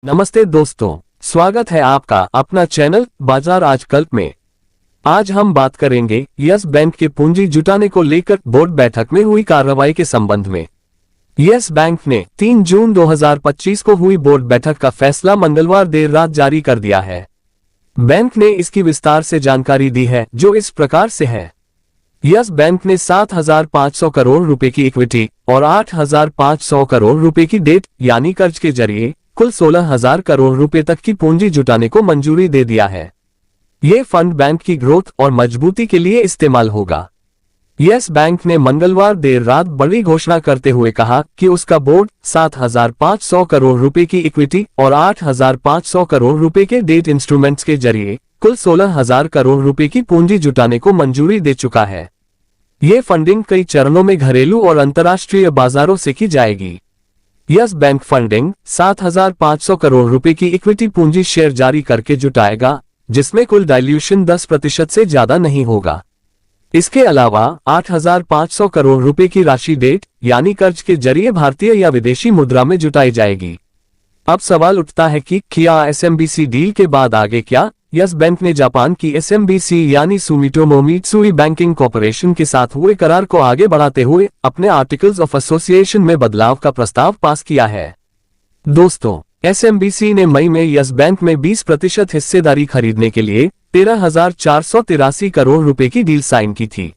नमस्ते दोस्तों, स्वागत है आपका अपना चैनल बाजार आजकल में। आज हम बात करेंगे यस बैंक के पूंजी जुटाने को लेकर बोर्ड बैठक में हुई कार्रवाई के संबंध में। यस बैंक ने 3 जून 2025 को हुई बोर्ड बैठक का फैसला मंगलवार देर रात जारी कर दिया है। बैंक ने इसकी विस्तार से जानकारी दी है, जो इस प्रकार से है। यस बैंक ने 7,500 करोड़ रुपए की इक्विटी और 8,500 करोड़ रुपए की डेट यानी कर्ज के जरिए कुल 16,000 करोड़ रुपए तक की पूंजी जुटाने को मंजूरी दे दिया है। ये फंड बैंक की ग्रोथ और मजबूती के लिए इस्तेमाल होगा। यस बैंक ने मंगलवार देर रात बड़ी घोषणा करते हुए कहा कि उसका बोर्ड 7,500 करोड़ रुपए की इक्विटी और 8,500 करोड़ रुपए के डेट इंस्ट्रूमेंट्स के जरिए कुल 16,000 करोड़ रुपए की पूंजी जुटाने को मंजूरी दे चुका है। ये फंडिंग कई चरणों में घरेलू और अंतर्राष्ट्रीय बाजारों से की जाएगी। यस बैंक फंडिंग 7,500 करोड़ रुपए की इक्विटी पूंजी शेयर जारी करके जुटाएगा, जिसमें कुल डाइल्यूशन 10% से ज्यादा नहीं होगा। इसके अलावा 8,500 करोड़ रुपए की राशि डेट यानी कर्ज के जरिए भारतीय या विदेशी मुद्रा में जुटाई जाएगी। अब सवाल उठता है कि क्या एसएमबीसी डील के बाद आगे क्या? यस बैंक ने जापान की एसएमबीसी यानी सुमिटोमो मित्सुई बैंकिंग कॉर्पोरेशन के साथ हुए करार को आगे बढ़ाते हुए अपने आर्टिकल्स ऑफ एसोसिएशन में बदलाव का प्रस्ताव पास किया है। दोस्तों, एसएमबीसी ने मई में यस बैंक में 20% हिस्सेदारी खरीदने के लिए 13,483 करोड़ रुपए की डील साइन की थी।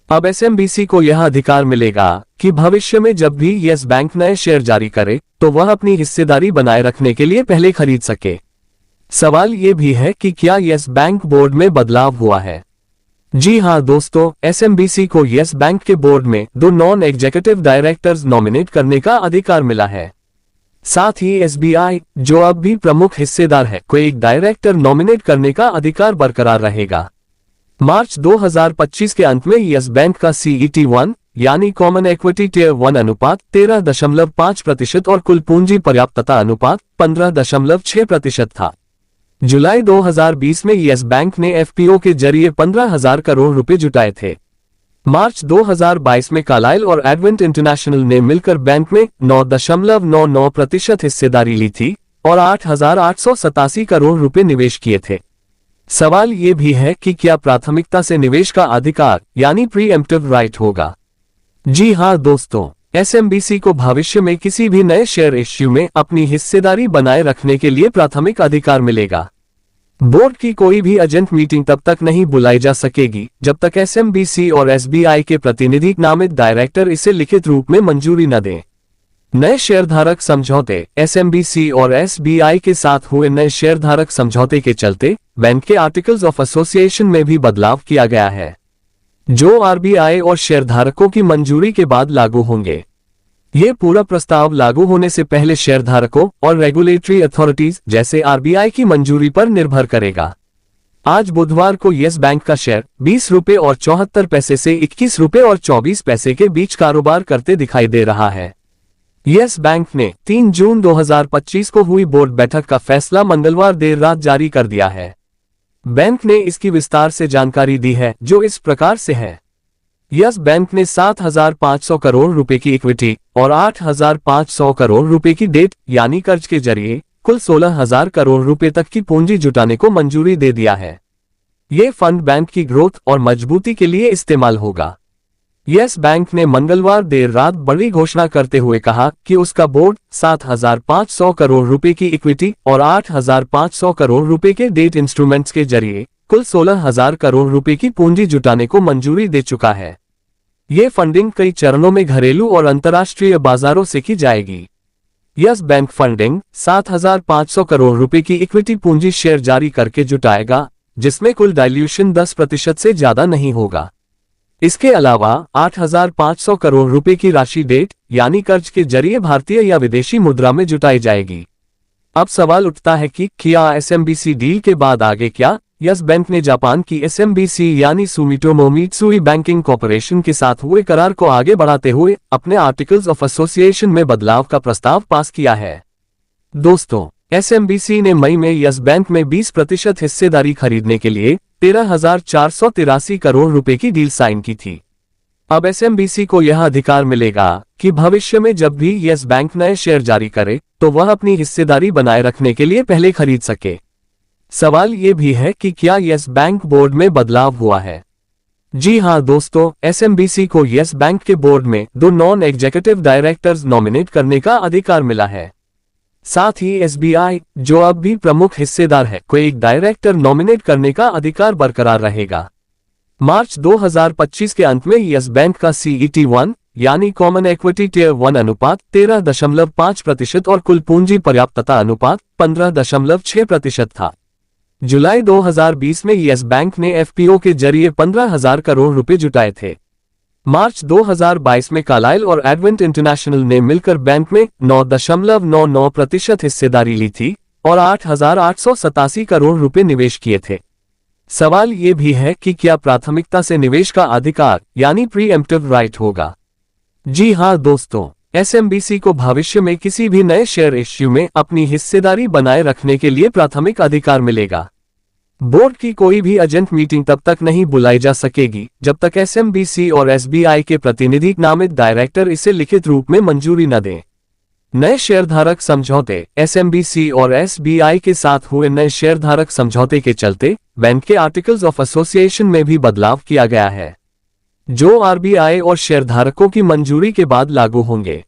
अब एसएमबीसी को यह अधिकार मिलेगा कि भविष्य में जब भी यस बैंक नए शेयर जारी करे तो वह अपनी हिस्सेदारी बनाए रखने के लिए पहले खरीद सके। सवाल ये भी है कि क्या यस बैंक बोर्ड में बदलाव हुआ है? जी हां दोस्तों, एसएमबीसी को यस बैंक के बोर्ड में 2 नॉन एग्जीक्यूटिव डायरेक्टर्स नॉमिनेट करने का अधिकार मिला है। साथ ही एसबीआई, जो अब भी प्रमुख हिस्सेदार है, को एक डायरेक्टर नॉमिनेट करने का अधिकार बरकरार रहेगा। मार्च 2025 के अंत में यस बैंक का CET1 यानी कॉमन इक्विटी टियर 1 अनुपात 13.5% और कुल पूंजी पर्याप्तता अनुपात 15.6% था। जुलाई 2020 में यस बैंक ने एफपीओ के जरिए 15,000 करोड़ रुपए जुटाए थे। मार्च 2022 में कार्लाइल और एडवेंट इंटरनेशनल ने मिलकर बैंक में 9.99% हिस्सेदारी ली थी और 8,887 करोड़ रुपए निवेश किए थे। सवाल ये भी है कि क्या प्राथमिकता से निवेश का अधिकार यानी प्रीएम्प्टिव राइट होगा? जी हां दोस्तों, एसएमबीसी को भविष्य में किसी भी नए शेयर इश्यू में अपनी हिस्सेदारी बनाए रखने के लिए प्राथमिक अधिकार मिलेगा। बोर्ड की कोई भी अर्जेंट मीटिंग तब तक नहीं बुलाई जा सकेगी जब तक एसएमबीसी और एसबीआई के प्रतिनिधि नामित डायरेक्टर इसे लिखित रूप में मंजूरी न दें। नए शेयरधारक समझौते एसएमबीसी और एसबीआई के साथ हुए नए शेयरधारक समझौते के चलते बैंक के आर्टिकल्स ऑफ एसोसिएशन में भी बदलाव किया गया है, जो आरबीआई और शेयरधारकों की मंजूरी के बाद लागू होंगे। ये पूरा प्रस्ताव लागू होने से पहले शेयरधारकों और रेगुलेटरी अथॉरिटीज जैसे आरबीआई की मंजूरी पर निर्भर करेगा। आज बुधवार को यस बैंक का शेयर 20 रुपए और 74 पैसे से 21 रुपए और 24 पैसे के बीच कारोबार करते दिखाई दे रहा है। यस बैंक ने 3 जून 2025 को हुई बोर्ड बैठक का फैसला मंगलवार देर रात जारी कर दिया है। बैंक ने इसकी विस्तार से जानकारी दी है, जो इस प्रकार से है। यस बैंक ने 7,500 करोड़ रुपए की इक्विटी और 8,500 करोड़ रुपए की डेट यानी कर्ज के जरिए कुल 16,000 करोड़ रुपए तक की पूंजी जुटाने को मंजूरी दे दिया है। ये फंड बैंक की ग्रोथ और मजबूती के लिए इस्तेमाल होगा। यस बैंक ने मंगलवार देर रात बड़ी घोषणा करते हुए कहा कि उसका बोर्ड 7,500 करोड़ रुपए की इक्विटी और 8,500 करोड़ रुपए के डेट इंस्ट्रूमेंट्स के जरिए कुल 16,000 करोड़ रुपए की पूंजी जुटाने को मंजूरी दे चुका है। ये फंडिंग कई चरणों में घरेलू और अंतर्राष्ट्रीय बाजारों से की जाएगी। यस बैंक फंडिंग 7,500 करोड़ रुपए की इक्विटी पूंजी शेयर जारी करके जुटाएगा, जिसमें कुल डाइल्यूशन 10% से ज्यादा नहीं होगा। इसके अलावा 8,500 करोड़ रुपए की राशि डेट यानी कर्ज के जरिए भारतीय या विदेशी मुद्रा में जुटाई जाएगी। अब सवाल उठता है कि क्या एसएमबीसी डील के बाद आगे क्या? यस बैंक ने जापान की एसएमबीसी यानी सुमिटोमो मित्सुई बैंकिंग कॉर्पोरेशन के साथ हुए करार को आगे बढ़ाते हुए अपने आर्टिकल्स ऑफ एसोसिएशन में बदलाव का प्रस्ताव पास किया है। दोस्तों, एसएमबीसी ने मई में यस बैंक में 20% हिस्सेदारी खरीदने के लिए 13,483 करोड़ रुपए की डील साइन की थी। अब एसएमबीसी को यह अधिकार मिलेगा कि भविष्य में जब भी यस बैंक नए शेयर जारी करे तो वह अपनी हिस्सेदारी बनाए रखने के लिए पहले खरीद सके। सवाल ये भी है कि क्या यस बैंक बोर्ड में बदलाव हुआ है? जी हां दोस्तों, एसएमबीसी को यस बैंक के बोर्ड में 2 नॉन एग्जीक्यूटिव डायरेक्टर्स नॉमिनेट करने का अधिकार मिला है। साथ ही एसबीआई, जो अब भी प्रमुख हिस्सेदार है, को एक डायरेक्टर नॉमिनेट करने का अधिकार बरकरार रहेगा। मार्च 2025 के अंत में यस बैंक का CET1 यानी कॉमन इक्विटी टियर 1 अनुपात 13.5% और कुल पूंजी पर्याप्तता अनुपात 15.6% था। जुलाई 2020 में यस बैंक ने एफपीओ के जरिए 15,000 करोड़ रुपए जुटाए थे। मार्च 2022 में कार्लाइल और एडवेंट इंटरनेशनल ने मिलकर बैंक में 9.99% हिस्सेदारी ली थी और 8,887 करोड़ रुपए निवेश किए थे। सवाल ये भी है कि क्या प्राथमिकता से निवेश का अधिकार यानी प्रीएम्प्टिव राइट होगा? जी हां दोस्तों, एसएमबीसी को भविष्य में किसी भी नए शेयर इश्यू में अपनी हिस्सेदारी बनाए रखने के लिए प्राथमिक अधिकार मिलेगा। बोर्ड की कोई भी अर्जेंट मीटिंग तब तक नहीं बुलाई जा सकेगी जब तक एसएमबीसी और एसबीआई के प्रतिनिधि नामित डायरेक्टर इसे लिखित रूप में मंजूरी न दें। नए शेयरधारक समझौते एसएमबीसी और एसबीआई के साथ हुए नए शेयरधारक समझौते के चलते बैंक के आर्टिकल्स ऑफ एसोसिएशन में भी बदलाव किया गया है, जो आरबीआई और शेयरधारकों की मंजूरी के बाद लागू होंगे।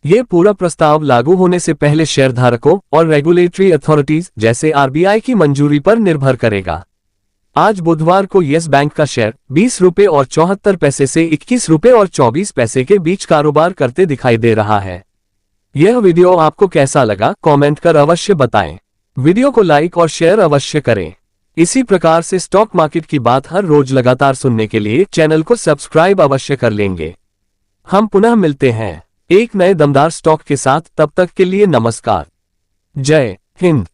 ये पूरा प्रस्ताव लागू होने से पहले शेयरधारकों और रेगुलेटरी अथॉरिटीज जैसे आरबीआई की मंजूरी पर निर्भर करेगा। आज बुधवार को यस बैंक का शेयर 20 रुपये और 74 पैसे से 21 रुपये और 24 पैसे के बीच कारोबार करते दिखाई दे रहा है। यह वीडियो आपको कैसा लगा कमेंट कर अवश्य बताएं। वीडियो को लाइक और शेयर अवश्य करें। इसी प्रकार से स्टॉक मार्केट की बात हर रोज लगातार सुनने के लिए चैनल को सब्सक्राइब अवश्य कर लेंगे। हम पुनः मिलते हैं एक नए दमदार स्टॉक के साथ। तब तक के लिए नमस्कार। जय हिंद।